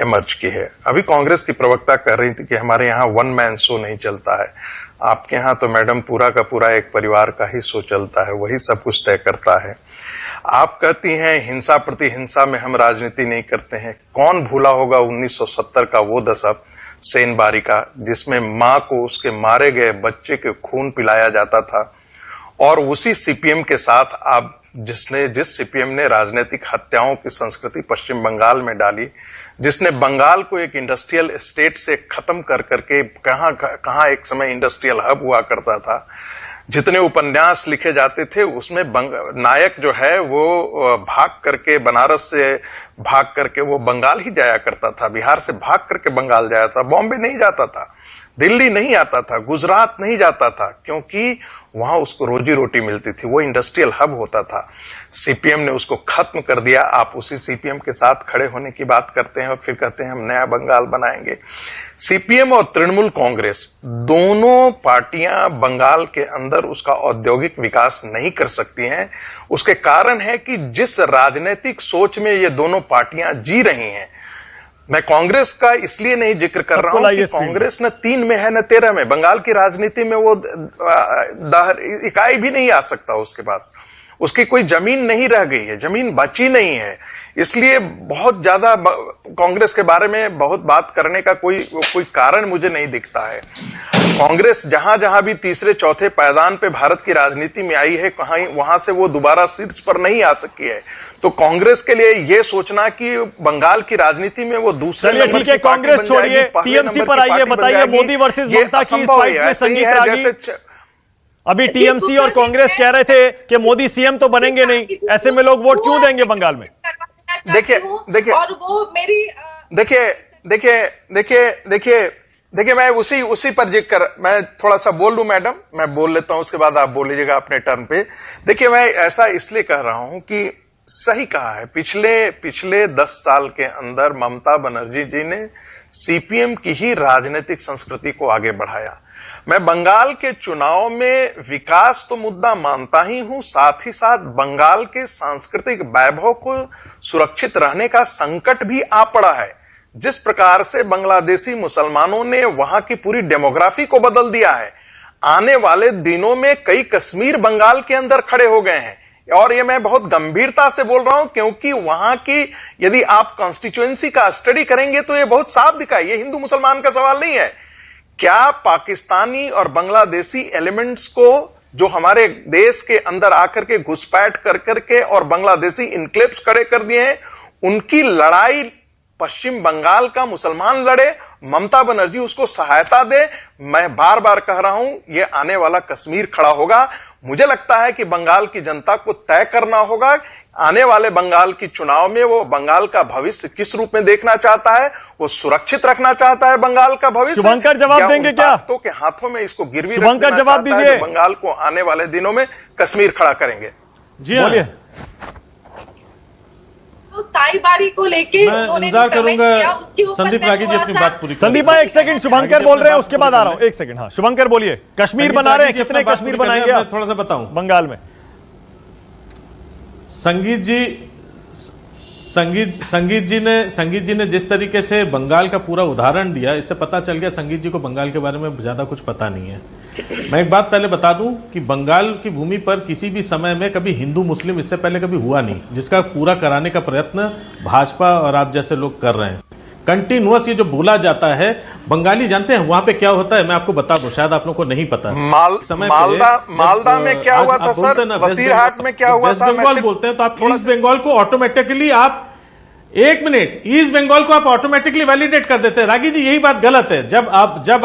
इमर्ज की है। अभी कांग्रेस की प्रवक्ता कह रही थी कि हमारे यहाँ वन मैन शो नहीं चलता है। आपके यहाँ तो मैडम पूरा का पूरा एक परिवार का ही शो चलता है, वही सब कुछ तय करता है। आप कहती हैं हिंसा प्रति हिंसा में हम राजनीति नहीं करते हैं। कौन भूला होगा 1970 का वो दशक सेनबारी का, जिसमें मां को उसके मारे गए बच्चे के खून पिलाया जाता था। और उसी सीपीएम के साथ आप जिस सीपीएम ने राजनीतिक हत्याओं की संस्कृति पश्चिम बंगाल में डाली, जिसने बंगाल को एक इंडस्ट्रियल स्टेट से खत्म कर करके कहां एक समय इंडस्ट्रियल हब हुआ करता था। जितने उपन्यास लिखे जाते थे उसमें नायक जो है वो भाग करके, बनारस से भाग करके वो बंगाल ही जाया करता था, बिहार से भाग करके बंगाल जाया था, बॉम्बे नहीं जाता था, दिल्ली नहीं आता था, गुजरात नहीं जाता था, क्योंकि वहां उसको रोजी रोटी मिलती थी, वो इंडस्ट्रियल हब होता था। सीपीएम ने उसको खत्म कर दिया। आप उसी सीपीएम के साथ खड़े होने की बात करते हैं और फिर कहते हैं हम नया बंगाल बनाएंगे। सीपीएम और तृणमूल कांग्रेस दोनों पार्टियां बंगाल के अंदर उसका औद्योगिक विकास नहीं कर सकती हैं। उसके कारण है कि जिस राजनीतिक सोच में ये दोनों पार्टियां जी रही हैं, मैं कांग्रेस का इसलिए नहीं जिक्र कर रहा हूं कि कांग्रेस न 3 में है न 13 में। बंगाल की राजनीति में वो इकाई भी नहीं आ सकता उसके पास, उसकी कोई जमीन नहीं रह गई है, जमीन बची नहीं है। इसलिए बहुत ज्यादा कांग्रेस के बारे में बहुत बात करने का कोई कारण मुझे नहीं दिखता है। कांग्रेस जहां जहां भी तीसरे चौथे पायदान पे भारत की राजनीति में आई है, कहीं वहां से वो दोबारा शीर्ष पर नहीं आ सकी है। तो कांग्रेस के लिए ये सोचना कि बंगाल की राजनीति में वो दूसरे नंबर की कांग्रेस छोड़िए, टीएमसी पर आइए, बताइए मोदी वर्सेस ममता की इस फाइट में संगीत रागी। अभी टीएमसी और कांग्रेस कह रहे थे कि मोदी सीएम तो बनेंगे नहीं, ऐसे में लोग वोट क्यों देंगे बंगाल में? देखिए मैं उसी पर जिक्र मैं थोड़ा सा बोल लूं मैडम, मैं बोल लेता हूं, उसके बाद आप बोल लीजिएगा अपने टर्न पे। देखिए मैं ऐसा इसलिए कह रहा हूं कि सही कहा है, पिछले 10 साल के अंदर ममता बनर्जी जी ने सीपीएम की ही राजनीतिक संस्कृति को आगे बढ़ाया। मैं बंगाल के चुनाव में विकास तो मुद्दा मानता ही हूं, साथ ही साथ बंगाल के सांस्कृतिक वैभव को सुरक्षित रहने का संकट भी आ पड़ा है। जिस प्रकार से बांग्लादेशी मुसलमानों ने वहां की पूरी डेमोग्राफी को बदल दिया है, आने वाले दिनों में कई कश्मीर बंगाल के अंदर खड़े हो गए हैं। और ये मैं बहुत गंभीरता से बोल रहा हूं, क्योंकि वहां की यदि आप कॉन्स्टिट्यूएंसी का स्टडी करेंगे तो ये बहुत साफ दिखा है। ये हिंदू मुसलमान का सवाल नहीं है क्या पाकिस्तानी और बांग्लादेशी एलिमेंट्स को जो हमारे देश के अंदर आकर के घुसपैठ कर करके और बांग्लादेशी इनक्लेव्स खड़े कर दिए हैं, उनकी लड़ाई पश्चिम बंगाल का मुसलमान लड़े, ममता बनर्जी उसको सहायता दे। मैं बार बार कह रहा हूं, यह आने वाला कश्मीर खड़ा होगा। मुझे लगता है कि बंगाल की जनता को तय करना होगा आने वाले बंगाल की चुनाव में वो बंगाल का भविष्य किस रूप में देखना चाहता है, वो सुरक्षित रखना चाहता है बंगाल का भविष्य। शुभंकर जवाब देंगे क्या? ताकतों के हाथों में इसको गिरवी शुभंकर जवाब दीजिए। बंगाल को आने वाले दिनों में कश्मीर खड़ा करेंगे। जी हाँ, बोलिए। तो साई बारी को लेके मैं उन्होंने इंतजार जो कमेंट करूंगा किया, उसके ऊपर संदीप मैं रागी जी थोड़ा अपनी सा- बात पूरी संदीप भाई एक सेकंड, शुभंकर बोल रहे हैं, उसके बाद आ रहा हूं। एक सेकंड, हाँ शुभंकर बोलिए। कश्मीर बना रहे हैं, कितने कश्मीर बनाएंगे आप थोड़ा सा बताऊं बंगाल में? संगीत जी ने जिस तरीके से बंगाल का पूरा उदाहरण दिया, इससे पता चल गया संगीत जी को बंगाल के बारे में ज्यादा कुछ पता नहीं है। मैं एक बात पहले बता दूं कि बंगाल की भूमि पर किसी भी समय में कभी हिंदू मुस्लिम इससे पहले कभी हुआ नहीं, जिसका पूरा कराने का प्रयत्न भाजपा और आप जैसे लोग कर रहे हैं। कंटिन्यूअस ये जो बोला जाता है, बंगाली जानते हैं वहां पे क्या होता है, मैं आपको बता दूं, शायद आप लोगों को नहीं पता। मालदा में क्या हुआ था सर, वसीरहाट में क्या हुआ था? बंगाल बोलते हैं तो आप ईस्ट बंगाल को ऑटोमेटिकली आप एक मिनट ईस्ट बंगाल को आप ऑटोमेटिकली वैलिडेट कर देते हैं। रागी जी यही बात गलत है। जब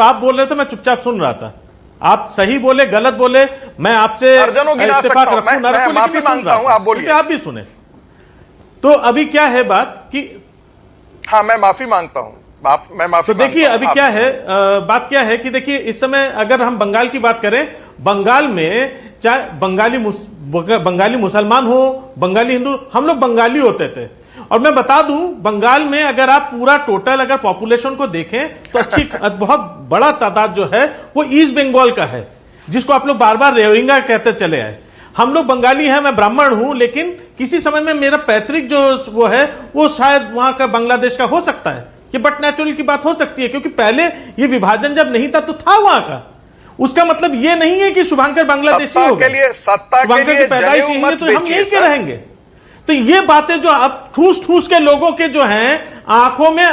आप बोल रहे थे मैं चुपचाप सुन रहा था, आप सही बोले गलत बोले, मैं आपसे इत्तेफाक रखूं ना रखूं, माफी मांगता हूं, आप बोलिए। आप भी सुने। तो अभी क्या है बात कि हाँ मैं माफी मांगता हूं, मैं माफी। तो देखिए अभी क्या है, बात क्या है कि देखिए इस समय अगर हम बंगाल की बात करें, बंगाल में चाहे बंगाली मुसलमान हो, बंगाली हिंदू, हम लोग बंगाली होते थे। और मैं बता दूं, बंगाल में अगर आप पूरा टोटल अगर पॉपुलेशन को देखें तो अच्छी बहुत बड़ा तादाद जो है वो ईस्ट बंगाल का है, जिसको आप लोग बार बार रोहिंग्या कहते चले आए। हम लोग बंगाली हैं, मैं ब्राह्मण हूं, लेकिन किसी समय में मेरा पैतृक जो वो है वो शायद वहां का बांग्लादेश का हो सकता है। ये बट नेचुरल की बात हो सकती है, क्योंकि पहले ये विभाजन जब नहीं था तो था वहां का। उसका मतलब ये नहीं है कि शुभांकर बांग्लादेशी हो गए, शुभांकर की पैदाइश यही है तो हम यहीं के रहेंगे। तो ये बातें जो आप ठूस ठूस के लोगों के जो हैं आंखों में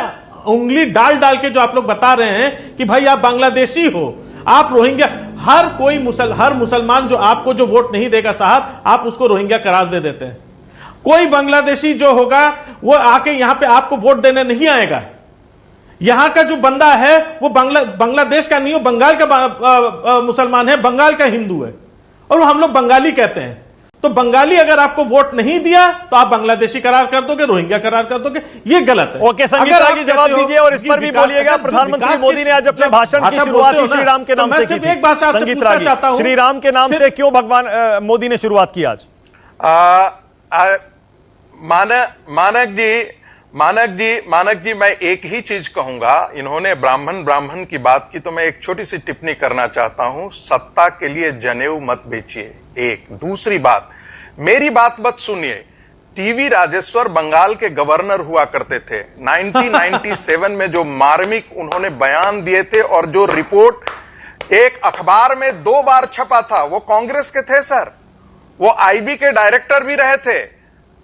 उंगली डाल डाल के जो आप लोग बता रहे हैं कि भाई आप बांग्लादेशी हो, आप रोहिंग्या, हर मुसलमान जो आपको जो वोट नहीं देगा साहब, आप उसको रोहिंग्या करार दे देते हैं। कोई बांग्लादेशी जो होगा वो आके यहां पे आपको वोट देने नहीं आएगा। यहां का जो बंदा है वो बांग्लादेश का नहीं हो, बंगाल का मुसलमान है, बंगाल का हिंदू है, और वो हम लोग बंगाली कहते हैं। तो बंगाली अगर आपको वोट नहीं दिया तो आप बांग्लादेशी करार कर दोगे, रोहिंग्या करार कर दोगे, ये गलत है। ओके, संगीत रागी जवाब दीजिए और इस पर भी बोलिएगा। प्रधानमंत्री मोदी ने आज अपने भाषण की शुरुआत श्री राम के नाम से की थी। एक बात संगीत रागी, श्री राम के नाम से क्यों भगवान मोदी ने शुरुआत की आज? मानक जी मैं एक ही चीज कहूंगा, इन्होंने ब्राह्मण की बात की तो मैं एक छोटी सी टिप्पणी करना चाहता हूं। सत्ता के लिए जनेऊ मत बेचिए। एक दूसरी बात, मेरी बात मत सुनिए। टीवी राजेश्वर बंगाल के गवर्नर हुआ करते थे। 1997 में जो मार्मिक उन्होंने बयान दिए थे और जो रिपोर्ट एक अखबार में 2 बार छपा था, वो कांग्रेस के थे सर। वो आईबी के डायरेक्टर भी रहे थे।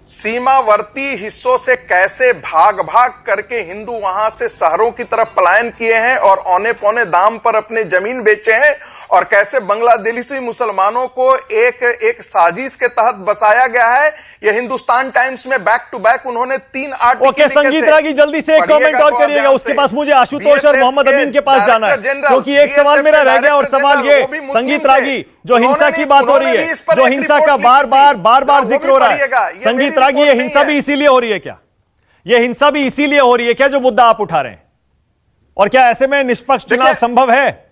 सीमावर्ती हिस्सों से कैसे भाग करके हिंदू वहां से शहरों की तरफ पलायन किए हैं और औने पौने दाम पर अपने जमीन बेचे हैं, और कैसे बांग्लादेशी मुसलमानों को एक साजिश के तहत बसाया गया है। ये हिंदुस्तान टाइम्स में बैक टू बैक उन्होंने 3 आर्टिकल ओके, संगीत रागी जल्दी से एक कमेंट और करिएगा, उसके पास मुझे आशुतोष और मोहम्मद अमीन के पास जाना है, क्योंकि एक सवाल मेरा रह गया। और सवाल ये, संगीत रागी, जो हिंसा की बात हो रही है, जो हिंसा का बार बार जिक्र हो रहा है, संगीत रागी, ये हिंसा भी इसीलिए हो रही है क्या? ये हिंसा भी इसीलिए हो रही है क्या जो मुद्दा आप उठा रहे हैं? और क्या ऐसे में निष्पक्ष चुनाव संभव है?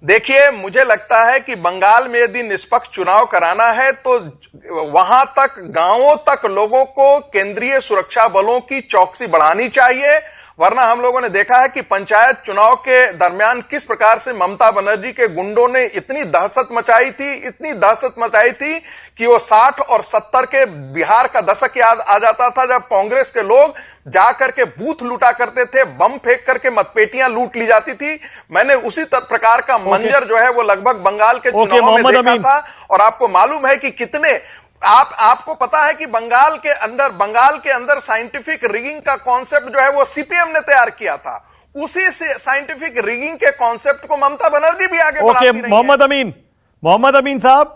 देखिए मुझे लगता है कि बंगाल में यदि निष्पक्ष चुनाव कराना है तो वहां तक, गांवों तक लोगों को केंद्रीय सुरक्षा बलों की चौकसी बढ़ानी चाहिए। वरना हम लोगों ने देखा है कि पंचायत चुनाव के दरमियान किस प्रकार से ममता बनर्जी के गुंडों ने इतनी दहशत मचाई थी कि वो 60 और 70 के बिहार का दशक याद आ जाता था, जब कांग्रेस के लोग जाकर के बूथ लूटा करते थे, बम फेंक करके मतपेटियां लूट ली जाती थी। मैंने उसी प्रकार का मंजर जो है वो लगभग बंगाल के चुनाव में देखा था। और आपको मालूम है कि कितने आपको पता है कि बंगाल के अंदर साइंटिफिक रिगिंग का कॉन्सेप्ट जो है वो सीपीएम ने तैयार किया था। उसी से साइंटिफिक रिगिंग के कॉन्सेप्ट को ममता बनर्जी भी आगे बढ़ाती रही है। मोहम्मद अमीन साहब,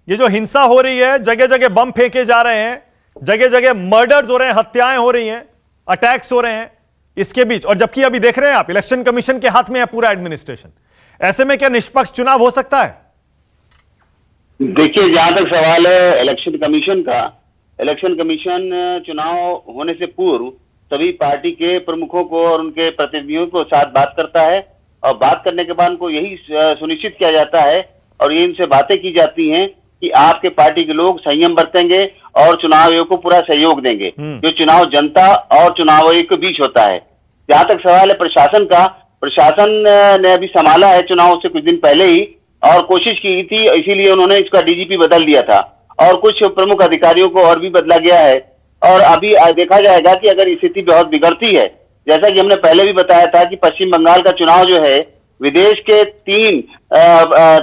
ये जो हिंसा हो रही है, जगह जगह बम फेंके जा रहे हैं, जगह जगह मर्डर्स हो रहे हैं, हत्याएं हो रही हैं, अटैक्स हो रहे हैं, इसके बीच, और जबकि अभी देख रहे हैं आप इलेक्शन कमीशन के हाथ में है पूरा एडमिनिस्ट्रेशन, ऐसे में क्या निष्पक्ष चुनाव हो सकता है? देखिए, जहां तक सवाल है इलेक्शन कमीशन का, इलेक्शन कमीशन चुनाव होने से पूर्व सभी पार्टी के प्रमुखों को और उनके प्रतिनिधियों को साथ बात करता है, और बात करने के बाद उनको यही सुनिश्चित किया जाता है और ये इनसे बातें की जाती हैं कि आपके पार्टी के लोग संयम बरतेंगे और चुनाव आयोग को पूरा सहयोग देंगे। जो चुनाव जनता और चुनाव आयोग के बीच होता है। जहां तक सवाल है प्रशासन का, प्रशासन ने अभी संभाला है चुनाव से कुछ दिन पहले ही, और कोशिश की थी, इसीलिए उन्होंने इसका डीजीपी बदल दिया था और कुछ प्रमुख अधिकारियों को और भी बदला गया है। और अभी देखा जाएगा कि अगर स्थिति बहुत बिगड़ती है, जैसा कि हमने पहले भी बताया था कि पश्चिम बंगाल का चुनाव जो है विदेश के 3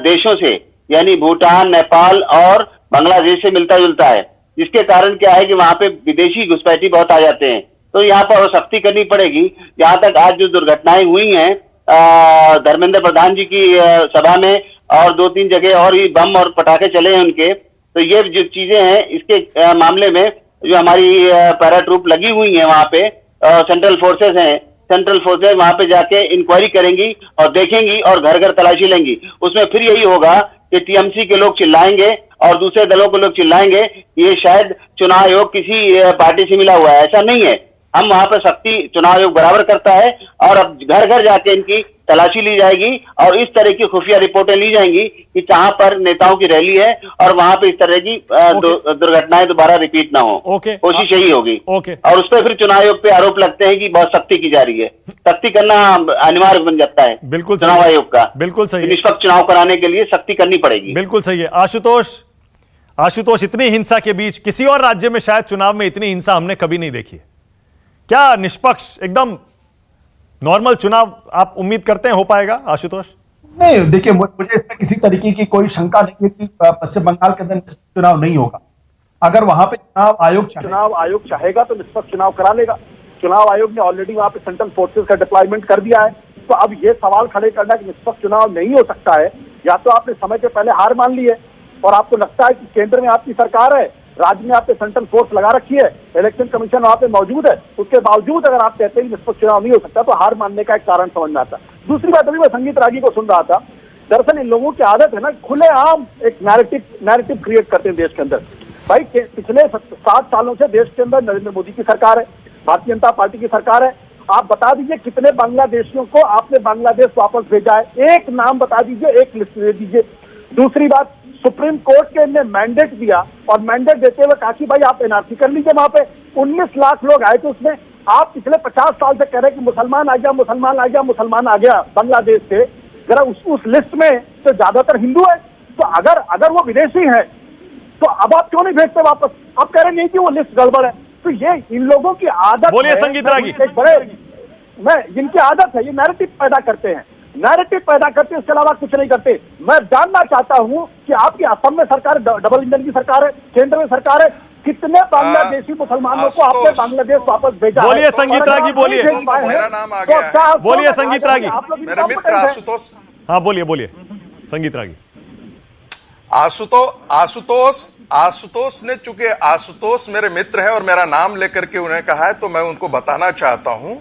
देशों से, यानी भूटान, नेपाल और बांग्लादेश से मिलता जुलता है, जिसके कारण क्या है कि वहां पे विदेशी घुसपैठी बहुत आ जाते हैं। तो यहाँ पर सख्ती करनी पड़ेगी। जहां तक आज जो दुर्घटनाएं हुई हैं धर्मेंद्र प्रधान जी की सभा में और 2-3 जगह और ही बम और पटाखे चले हैं उनके, तो ये जो चीजें हैं इसके मामले में जो हमारी पैरा ट्रूप लगी हुई है वहां पे, सेंट्रल फोर्सेस हैं, सेंट्रल फोर्सेस वहां पे जाके इंक्वायरी करेंगी और देखेंगी और घर घर तलाशी लेंगी। उसमें फिर यही होगा कि टीएमसी के लोग चिल्लाएंगे और दूसरे दलों के लोग चिल्लाएंगे ये शायद चुनाव आयोग किसी पार्टी से मिला हुआ है। ऐसा नहीं है, हम वहां पर सख्ती चुनाव आयोग बराबर करता है और अब घर घर जाके इनकी तलाशी ली जाएगी और इस तरह की खुफिया रिपोर्टें ली जाएंगी कि जहां पर नेताओं की रैली है और वहां पे इस तरह की दुर्घटनाएं दोबारा रिपीट ना हो। कोशिश यही होगी। और उस पर फिर चुनाव आयोग पे आरोप लगते हैं कि बहुत सख्ती की जा रही है। सख्ती करना अनिवार्य बन जाता है बिल्कुल चुनाव आयोग का। बिल्कुल सही, निष्पक्ष चुनाव कराने के लिए सख्ती करनी पड़ेगी। बिल्कुल सही है। आशुतोष, इतनी हिंसा के बीच किसी और राज्य में शायद चुनाव में इतनी हिंसा हमने कभी नहीं देखी है। क्या निष्पक्ष एकदम नॉर्मल चुनाव आप उम्मीद करते हैं हो पाएगा आशुतोष? नहीं, देखिए मुझे इसमें किसी तरीके की कोई शंका नहीं है कि पश्चिम बंगाल के अंदर चुनाव नहीं होगा। अगर वहां पे चुनाव आयोग चाहेगा तो निष्पक्ष चुनाव करा लेगा। चुनाव आयोग ने ऑलरेडी वहां पे सेंट्रल फोर्सेस का डिप्लॉयमेंट कर दिया है। तो अब ये सवाल खड़े करना कि निष्पक्ष चुनाव नहीं हो सकता है, या तो आपने समय से पहले हार मान ली है और आपको लगता है कि केंद्र में आपकी सरकार है, राज्य में आपने सेंट्रल फोर्स लगा रखी है, इलेक्शन कमीशन वहां पे मौजूद है, उसके बावजूद अगर आप कहते हैं निष्पक्ष चुनाव नहीं हो सकता तो हार मानने का एक कारण समझ में आता है। दूसरी बात, अभी मैं संगीत रागी को सुन रहा था, दरअसल इन लोगों की आदत है ना खुलेआम एक नैरेटिव क्रिएट करते हैं देश के अंदर। भाई पिछले 7 सालों से देश के अंदर नरेंद्र मोदी की सरकार है, भारतीय जनता पार्टी की सरकार है। आप बता दीजिए कितने बांग्लादेशियों को आपने बांग्लादेश वापस भेजा है, एक नाम बता दीजिए, एक लिस्ट दे दीजिए। दूसरी बात, सुप्रीम कोर्ट के ने मैंडेट दिया और मैंडेट देते हुए कहा कि भाई आप एनआरसी कर लीजिए। वहां पे 19 लाख लोग आए थे, उसमें आप पिछले 50 साल से कह रहे हैं कि मुसलमान आ गया, मुसलमान आ गया, मुसलमान आ गया बांग्लादेश से। जरा उस लिस्ट में तो ज्यादातर हिंदू है। तो अगर वो विदेशी है तो अब आप क्यों नहीं भेजते वापस? आप कह रहे नहीं कि वो लिस्ट गड़बड़ है। तो ये इन लोगों की आदत, बोलिए संगीत रागी। जिनकी आदत है, ये नैरेटिव पैदा करते हैं, इसके अलावा कुछ नहीं करते। मैं जानना चाहता हूं कि आपकी असम में सरकार डबल इंजन की सरकार है, केंद्र में सरकार है, कितने बांग्लादेशी मुसलमानों को आपने बांग्लादेश वापस भेजा? बोलिए संगीत रागी, बोलिए। मेरा नाम आ गया है। बोलिए संगीत रागी। मेरे मित्र आशुतोष। हाँ बोलिए संगीत रागी। आशुतोष ने, चूंकि आशुतोष मेरे मित्र है और मेरा नाम लेकर के उन्हें कहा है, तो मैं उनको बताना चाहता हूं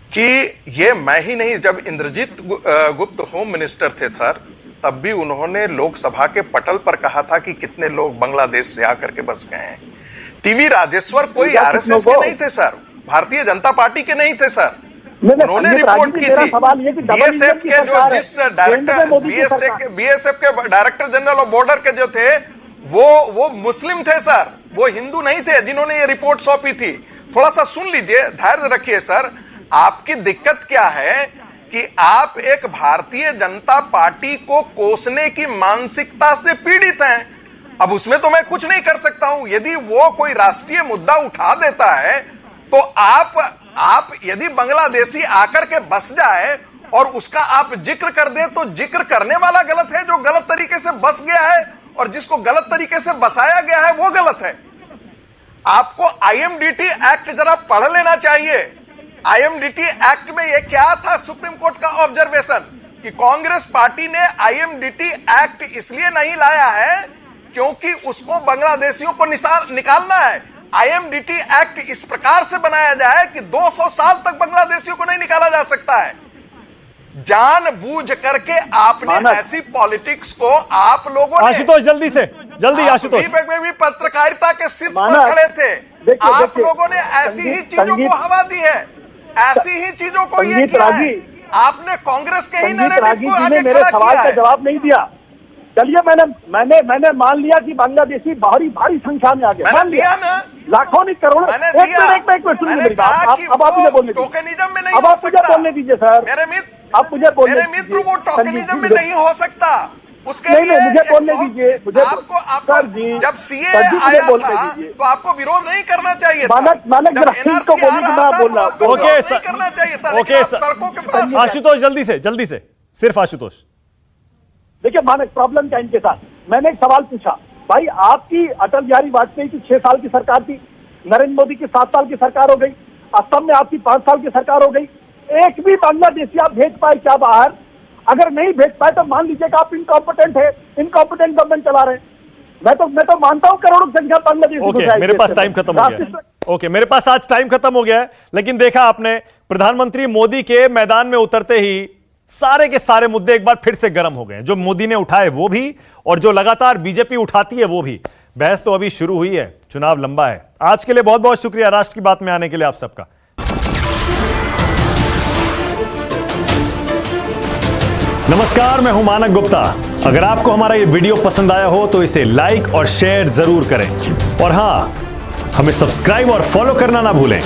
कि ये मैं ही नहीं, जब इंद्रजीत गुप्त होम मिनिस्टर थे सर, तब भी उन्होंने लोकसभा के पटल पर कहा था कि कितने लोग बांग्लादेश से आकर के बस गए हैं। टीवी राजेश्वर कोई आरएसएस के नहीं थे सर, भारतीय जनता पार्टी के नहीं थे सर, उन्होंने रिपोर्ट की थी। बीएसएफ के जो जिस डायरेक्टर बीएसएफ के डायरेक्टर जनरल ऑफ बॉर्डर के जो थे वो मुस्लिम थे सर, वो हिंदू नहीं थे जिन्होंने ये रिपोर्ट सौंपी थी। थोड़ा सा सुन लीजिए, धैर्य रखिए सर। आपकी दिक्कत क्या है कि आप एक भारतीय जनता पार्टी को कोसने की मानसिकता से पीड़ित हैं। अब उसमें तो मैं कुछ नहीं कर सकता हूं। यदि वो कोई राष्ट्रीय मुद्दा उठा देता है तो आप यदि बांग्लादेशी आकर के बस जाए और उसका आप जिक्र कर दे तो जिक्र करने वाला गलत है जो गलत तरीके से बस गया है, और जिसको गलत तरीके से बसाया गया है वो गलत है। आपको आईएमडीटी एक्ट जरा पढ़ लेना चाहिए। आईएमडीटी एक्ट में ये क्या था, सुप्रीम कोर्ट का ऑब्जर्वेशन कि कांग्रेस पार्टी ने आईएमडीटी एक्ट इसलिए नहीं लाया है क्योंकि उसको बांग्लादेशियों को निकालना है। आईएमडीटी एक्ट इस प्रकार से बनाया जाए कि 200 साल तक बांग्लादेशियों को नहीं निकाला जा सकता है। जानबूझ करके आपने ऐसी पॉलिटिक्स को आप लोगों ने, आशुतोष जल्दी आशुतोष में भी पत्रकारिता के शीर्ष पर खड़े थे। आप लोगों ने ऐसी ही चीजों को हवा दी है, ऐसी ही चीजों को ये किया है। आपने कांग्रेस के ही नैरेटिव को आगे खड़ा किया है। जवाब नहीं दिया। चलिए मैंने मान लिया कि बांग्लादेशी भारी संख्या में आ गए। मैंने दिया ना, लाखों नहीं करोड़ों। मैंने दिया। अब आप मुझे बोलने दीजिए। टोकनिज्म में नहीं अब हो आप मुझे सकता। बोलने दीजिए सर। मेरे मित्र, आप मुझे बोलने मेरे मित्र, वो टोकनिज्म में नहीं हो सकता। उसके नहीं, लिए मुझे बोलने दीजिए। मुझे आपको जब सीए आया था तो आपको विरोध नहीं करना चाहिए था। मानक जब एनआरसी आ रहा था तो आपको ओके, विरोध नहीं करना चाहिए था। लेकिन आप सड़कों के पास आशुतोष जल्दी से सिर्फ आशुतोष। देखिए मानक, प्रॉब्लम क्या इनके साथ, मैंने एक सवाल पूछा, भाई आपकी अटल बिहारी वाजपेयी की 6 साल की सरकार थी, नरेंद्र मोदी की 7 साल की सरकार हो गई, असम में आपकी 5 साल की सरकार हो गई, एक भी बांग्लादेशी आप भेज पाए क्या बाहर? अगर नहीं भेज पाए तो मान लीजिए कि आप इनकॉम्पिटेंट है, इनकॉम्पिटेंट गवर्नमेंट चला रहे हैं। मैं तो मानता हूं करोड़ों की संख्या बांग्लादेश। ओके, मेरे पास टाइम खत्म हो गया है। ओके, मेरे पास आज टाइम खत्म हो गया है, लेकिन देखा आपने प्रधानमंत्री मोदी के मैदान में उतरते ही सारे के सारे मुद्दे एक बार फिर से गर्म हो गए। जो मोदी ने उठाए वो भी, और जो लगातार बीजेपी उठाती है वो भी। बहस तो अभी शुरू हुई है, चुनाव लंबा है। आज के लिए बहुत बहुत शुक्रिया राष्ट्र की बात में आने के लिए आप सबका। नमस्कार, मैं हूं मानक गुप्ता। अगर आपको हमारा ये वीडियो पसंद आया हो तो इसे लाइक और शेयर जरूर करें, और हां, हमें सब्सक्राइब और फॉलो करना ना भूलें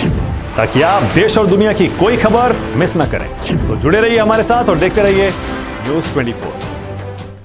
ताकि आप देश और दुनिया की कोई खबर मिस ना करें। तो जुड़े रहिए हमारे साथ और देखते रहिए न्यूज़ 24।